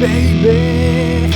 baby.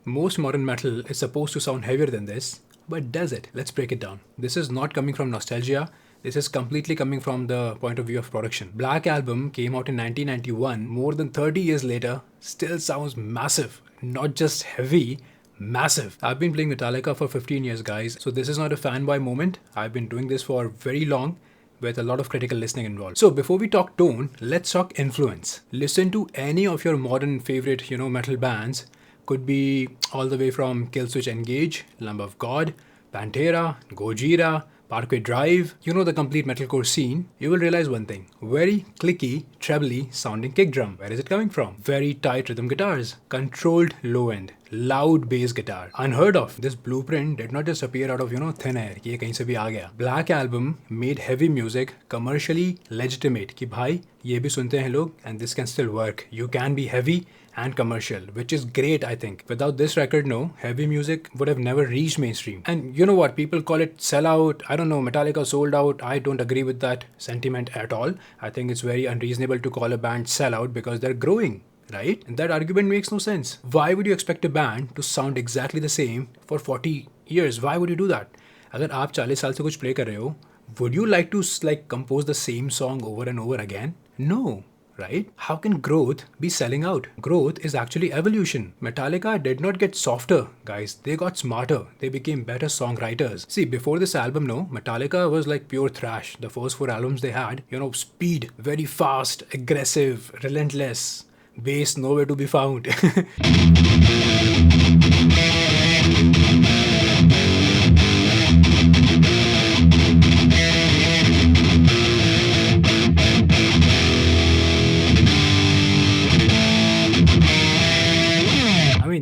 Most modern metal is supposed to sound heavier than this, but does it? Let's break it down. This is not coming from nostalgia. This is completely coming from the point of view of production. Black Album came out in 1991. More than 30 years later, still sounds massive. Not just heavy, massive. I've been playing Metallica for 15 years, guys. So this is not a fanboy moment. I've been doing this for very long with a lot of critical listening involved. So before we talk tone, let's talk influence. Listen to any of your modern favorite, metal bands. Could be all the way from Killswitch Engage, Lamb of God, Pantera, Gojira, Parkway Drive, the complete metalcore scene, you will realize one thing. Very clicky, trebly sounding kick drum. Where is it coming from? Very tight rhythm guitars, controlled low end, loud bass guitar. Unheard of. This blueprint did not just appear out of, thin air, कि ये कहीं से भी आ गया. Black Album made heavy music commercially legitimate, कि भाई ये भी सुनते हैं लोग and this can still work. You can be heavy and commercial, which is great, I think. Without this record, no, heavy music would have never reached mainstream. And you know what? People call it sellout. I don't know, Metallica sold out. I don't agree with that sentiment at all. I think it's very unreasonable to call a band sellout because they're growing, right? And that argument makes no sense. Why would you expect a band to sound exactly the same for 40 years? Why would you do that? अगर आप 40 साल से कुछ play कर रहे हो, would you like to compose the same song over and over again? No. Right? How can growth be selling out? Growth is actually evolution. Metallica did not get softer, guys. They got smarter. They became better songwriters. See, before this album, Metallica was like pure thrash. The first 4 albums they had, speed, very fast, aggressive, relentless, bass nowhere to be found.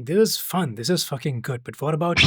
This is fun, this is fucking good, but what about...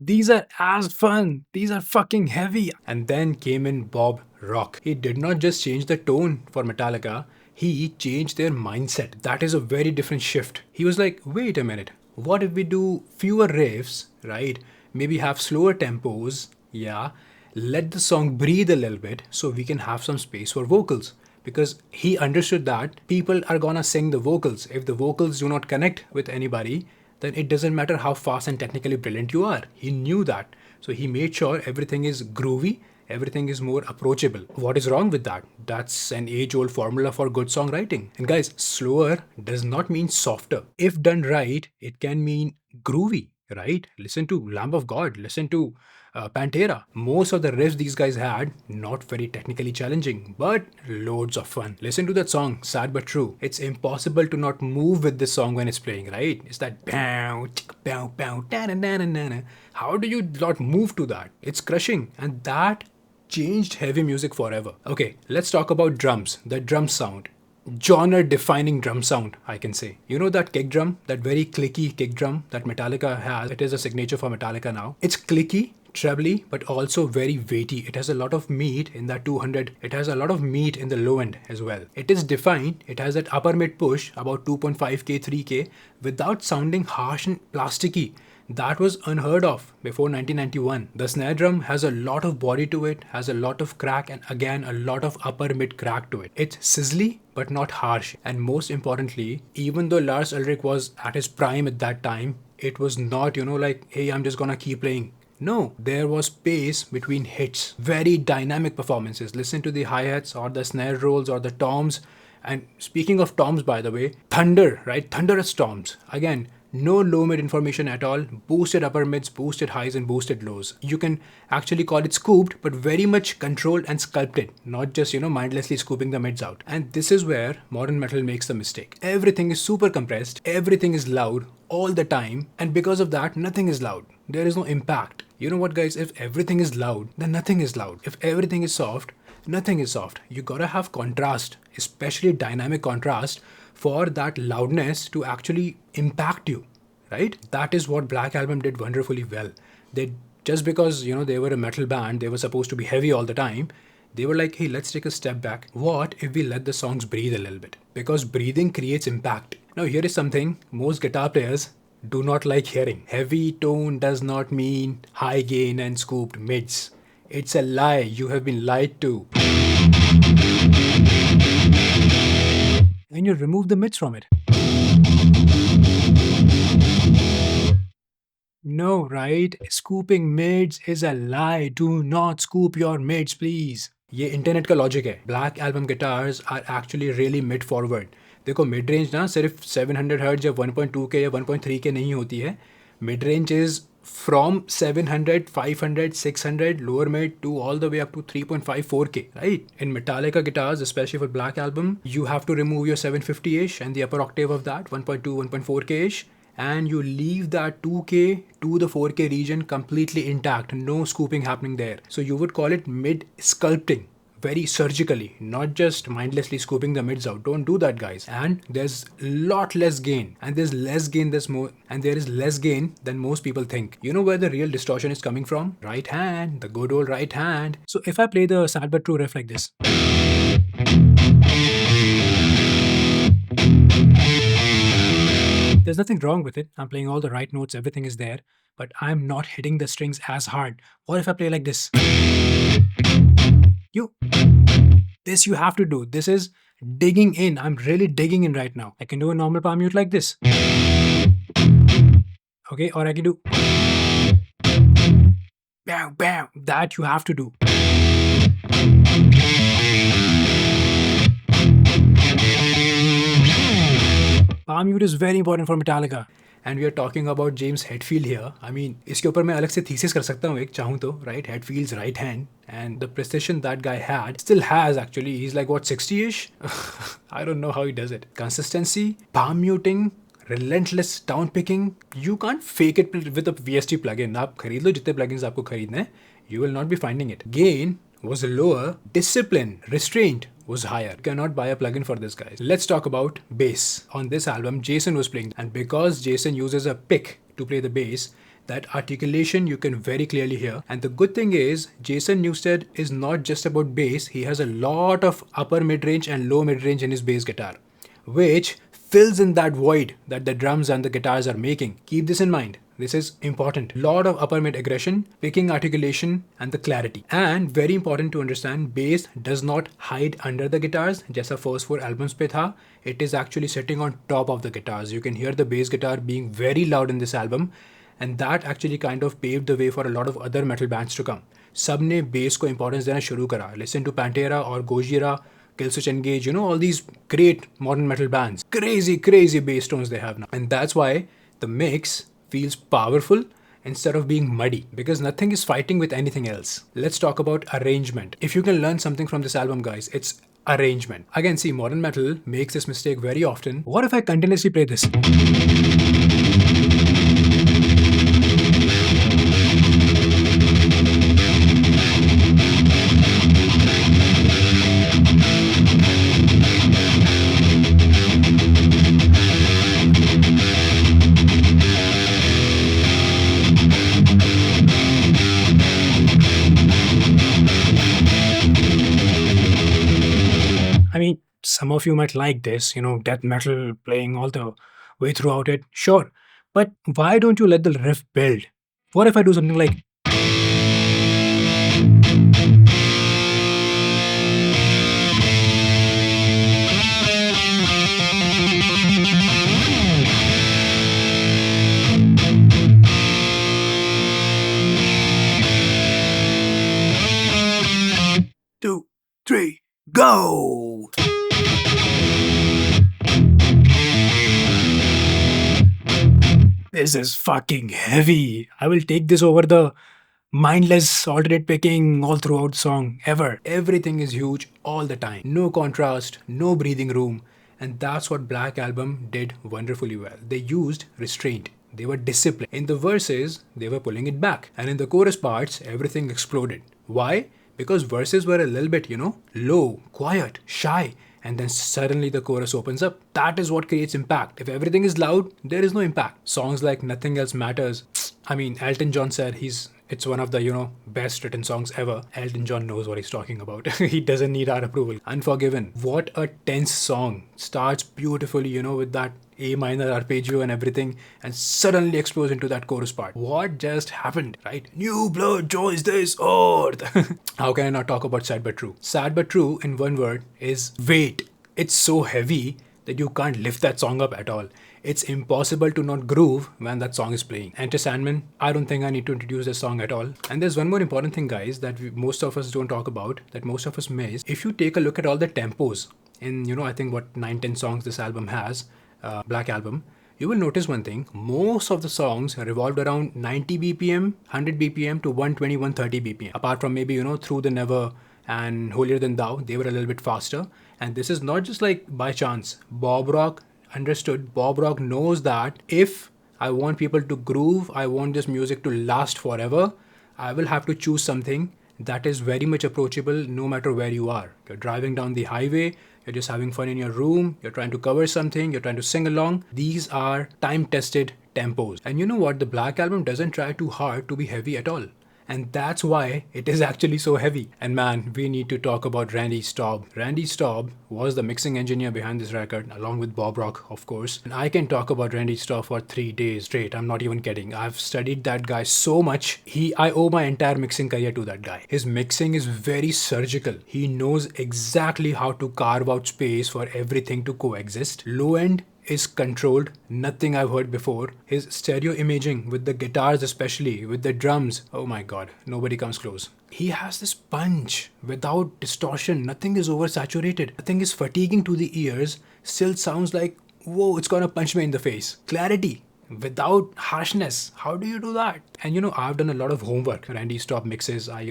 These are as fun, these are fucking heavy. And then came in Bob Rock. He did not just change the tone for Metallica, he changed their mindset. That is a very different shift. He was like, wait a minute. What if we do fewer riffs, right? Maybe have slower tempos, yeah. Let the song breathe a little bit so we can have some space for vocals. Because he understood that people are gonna sing the vocals. If the vocals do not connect with anybody, then it doesn't matter how fast and technically brilliant you are. He knew that. So he made sure everything is groovy, everything is more approachable. What is wrong with that? That's an age-old formula for good songwriting. And guys, slower does not mean softer. If done right, it can mean groovy, right? Listen to Lamb of God, listen to Pantera. Most of the riffs these guys had, not very technically challenging, but loads of fun. Listen to that song, Sad But True. It's impossible to not move with this song when it's playing, right? It's that bow, bow, bow, da-na-na-na-na. How do you not move to that? It's crushing. And that changed heavy music forever. Okay, let's talk about drums, the drum sound. Genre-defining drum sound, I can say. You know that kick drum, that very clicky kick drum that Metallica has? It is a signature for Metallica now. It's clicky, trebly, but also very weighty. It has a lot of meat in that 200. It has a lot of meat in the low end as well. It is defined. It has that upper mid push, about 2.5K, 3K, without sounding harsh and plasticky. That was unheard of before 1991. The snare drum has a lot of body to it, has a lot of crack, and again a lot of upper mid crack to it. It's sizzly but not harsh. And most importantly, even though Lars Ulrich was at his prime at that time, it was not, like, hey, I'm just gonna keep playing. No, there was space between hits. Very dynamic performances. Listen to the hi-hats or the snare rolls or the toms. And speaking of toms, by the way, thunder, right? Thunderous toms. Again, no low mid information at all. Boosted upper mids, boosted highs, and boosted lows. You can actually call it scooped, but very much controlled and sculpted. Not just, mindlessly scooping the mids out. And this is where modern metal makes the mistake. Everything is super compressed. Everything is loud all the time. And because of that, nothing is loud. There is no impact. You know what, guys? If everything is loud, then nothing is loud. If everything is soft, nothing is soft. You gotta have contrast, especially dynamic contrast, for that loudness to actually impact you, right? That is what Black Album did wonderfully well. They just because, they were a metal band, they were supposed to be heavy all the time, they were like, hey, let's take a step back. What if we let the songs breathe a little bit? Because breathing creates impact. Now, here is something most guitar players do not like hearing. Heavy tone does not mean high gain and scooped mids. It's a lie. You have been lied to. And you remove the mids from it. No, right? Scooping mids is a lie. Do not scoop your mids, please. ये internet का logic है. Black album guitars are actually really mid forward. देखो mid range ना सिर्फ 700 hertz या 1.2 के या 1.3 के नहीं होती है. Mid range is from 700, 500, 600, lower mid to all the way up to 3.54k, right? In Metallica guitars, especially for Black Album, you have to remove your 750-ish and the upper octave of that, 1.2, 1.4k-ish, and you leave that 2k to the 4k region completely intact, no scooping happening there. So you would call it mid sculpting. Very surgically, not just mindlessly scooping the mids out. Don't do that, guys. And there's lot less gain, and there is less gain than most people think. You know where the real distortion is coming from? Right hand, the good old right hand. So if I play the sad but true riff like this, there's nothing wrong with it. I'm playing all the right notes, everything is there, but I'm not hitting the strings as hard. What if I play like this? This you have to do. This is digging in. I'm really digging in right now. I can do a normal palm mute like this. Okay, or I can do bam, bam. That you have to do. Palm mute is very important for Metallica. And we are talking about James Hetfield here. I mean, इसके ऊपर मैं अलग से thesis कर सकता हूँ एक चाहूँ तो, right? Hetfield's right hand and the precision that guy had, still has actually. He's like what, 60-ish? I don't know how he does it. Consistency, palm muting, relentless down picking. You can't fake it with a VST plugin. आप खरीद लो जितने plugins आपको खरीदने हैं. You will not be finding it. Gain was lower. Discipline, restraint was higher. You cannot buy a plugin for this, guys. Let's talk about bass. On this album, Jason was playing, and because Jason uses a pick to play the bass, that articulation you can very clearly hear. And the good thing is, Jason Newsted is not just about bass. He has a lot of upper mid-range and low mid-range in his bass guitar, which fills in that void that the drums and the guitars are making. Keep this in mind. This is important. Lot of upper mid aggression, picking articulation, and the clarity. And very important to understand, bass does not hide under the guitars. जैसा first 4 albums पे था, it is actually sitting on top of the guitars. You can hear the bass guitar being very loud in this album, and that actually kind of paved the way for a lot of other metal bands to come. सबने bass को importance देना शुरू करा. Listen to Pantera or Gojira, Killswitch Engage, you know, all these great modern metal bands. Crazy bass tones they have now. And that's why the mix feels powerful instead of being muddy, because nothing is fighting with anything else. Let's talk about arrangement. If you can learn something from this album, guys, it's arrangement. Again, see, modern metal makes this mistake very often. What if I continuously play this? I mean, some of you might like this, you know, death metal playing all the way throughout it. Sure. But why don't you let the riff build? What if I do something like... Two, three, go! This is fucking heavy. I will take this over the mindless alternate picking all throughout the song ever. Everything is huge all the time. No contrast, no breathing room. And that's what Black Album did wonderfully well. They used restraint. They were disciplined. In the verses, they were pulling it back. And in the chorus parts, everything exploded. Why? Because verses were a little bit, you know, low, quiet, shy. And then suddenly the chorus opens up. That is what creates impact. If everything is loud, there is no impact. Songs like Nothing Else Matters. I mean, Elton John said it's one of the, you know, best written songs ever. Elton John knows what he's talking about. He doesn't need our approval. Unforgiven. What a tense song. Starts beautifully, you know, with that A minor arpeggio and everything, and suddenly explodes into that chorus part. What just happened, right? New blood joins this earth. How can I not talk about Sad But True? Sad But True, in one word, is weight. It's so heavy that you can't lift that song up at all. It's impossible to not groove when that song is playing. Enter Sandman, I don't think I need to introduce this song at all. And there's one more important thing, guys, that most of us don't talk about, that most of us miss. If you take a look at all the tempos in, I think what 9-10 songs this album has, Black Album, you will notice one thing. Most of the songs revolved around 90 BPM, 100 BPM to 120, 130 BPM. Apart from maybe, Through the Never and Holier Than Thou, they were a little bit faster. And this is not just like by chance. Bob Rock understood. Bob Rock knows that if I want people to groove, I want this music to last forever, I will have to choose something that is very much approachable no matter where you are. You're driving down the highway, you're just having fun in your room, you're trying to cover something, you're trying to sing along. These are time-tested tempos. And you know what? The Black Album doesn't try too hard to be heavy at all. And that's why it is actually so heavy. And man, we need to talk about Randy Staub. Randy Staub was the mixing engineer behind this record, along with Bob Rock, of course. And I can talk about Randy Staub for 3 days straight. I'm not even kidding. I've studied that guy so much. I owe my entire mixing career to that guy. His mixing is very surgical. He knows exactly how to carve out space for everything to coexist. Low end is controlled, nothing I've heard before. His stereo imaging with the guitars, especially with the drums, oh my god, nobody comes close. He has this punch without distortion. Nothing is oversaturated, nothing is fatiguing to the ears. Still sounds like, whoa, it's gonna punch me in the face. Clarity without harshness. How do you do that? And I've done a lot of homework. Randy Staub mixes. I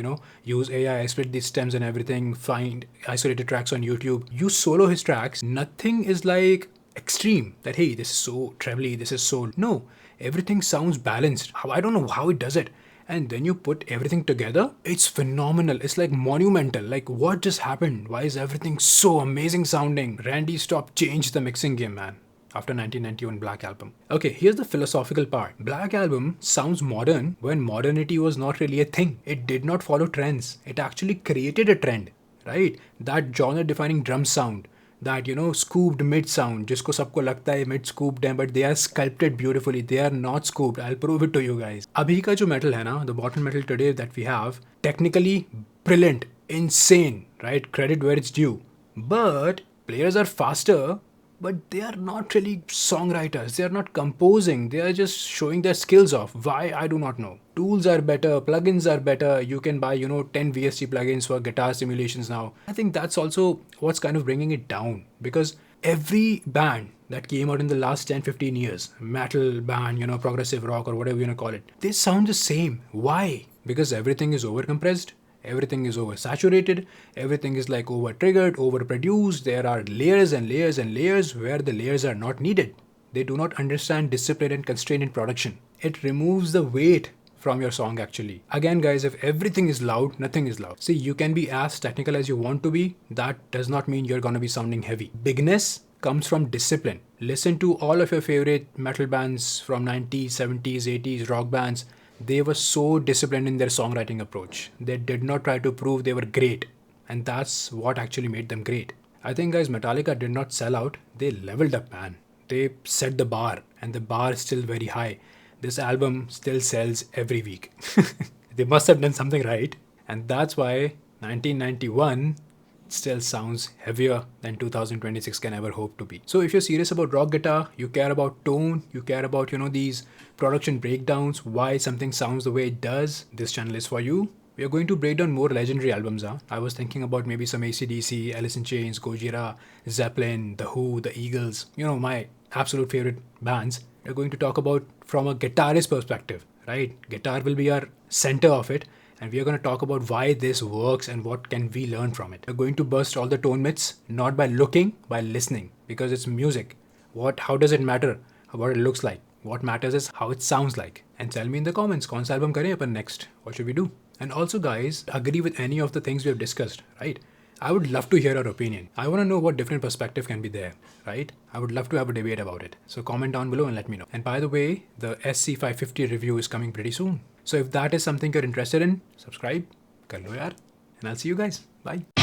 use AI, I split these stems and everything, find isolated tracks on YouTube. You solo his tracks, nothing is like extreme that hey, this is so trebly, this is so, no, everything sounds balanced. I don't know how it does it. And then you put everything together, it's phenomenal. It's like monumental. Like, what just happened? Why is everything so amazing sounding? Randy Staub changed the mixing game, man, after 1991 Black Album. Okay, here's the philosophical part. Black Album sounds modern when modernity was not really a thing. It did not follow trends. It actually created a trend, right? That genre defining drum sound, that scooped mid sound, जिसको सबको लगता है mid scooped हैं, but they are sculpted beautifully. They are not scooped. I'll prove it to you guys. अभी का जो metal है ना, the modern metal today that we have, technically brilliant, insane, right? Credit where it's due. But players are faster, but they are not really songwriters. They are not composing. They are just showing their skills off. Why? I do not know. Tools are better. Plugins are better. You can buy, 10 VST plugins for guitar simulations now. I think that's also what's kind of bringing it down. Because every band that came out in the last 10-15 years, metal band, progressive rock or whatever you want to call it, they sound the same. Why? Because everything is overcompressed. Everything is oversaturated, everything is like over-triggered, overproduced. There are layers and layers and layers where the layers are not needed. They do not understand discipline and constraint in production. It removes the weight from your song actually. Again guys, if everything is loud, nothing is loud. See, you can be as technical as you want to be. That does not mean you're gonna be sounding heavy. Bigness comes from discipline. Listen to all of your favorite metal bands from 90s, 70s, 80s, rock bands. They were so disciplined in their songwriting approach. They did not try to prove they were great. And that's what actually made them great. I think guys, Metallica did not sell out. They leveled up, man. They set the bar, and the bar is still very high. This album still sells every week. They must have done something right. And that's why 1991 still sounds heavier than 2026 can ever hope to be. So if you're serious about rock guitar, you care about tone, you care about, these production breakdowns, why something sounds the way it does, this channel is for you. We are going to break down more legendary albums. I was thinking about maybe some AC/DC, Alice in Chains, Gojira, Zeppelin, The Who, The Eagles, my absolute favorite bands. We're going to talk about from a guitarist perspective, right? Guitar will be our center of it. And we are going to talk about why this works and what can we learn from it. We're going to bust all the tone myths, not by looking, by listening, because it's music. How does it matter what it looks like? What matters is how it sounds like. And tell me in the comments, kaun sa album kare apan next? What should we do? And also guys, agree with any of the things we have discussed, right? I would love to hear your opinion. I want to know what different perspective can be there, right? I would love to have a debate about it. So comment down below and let me know. And by the way, the SC550 review is coming pretty soon. So if that is something you're interested in, subscribe, kar lo yaar. And I'll see you guys. Bye.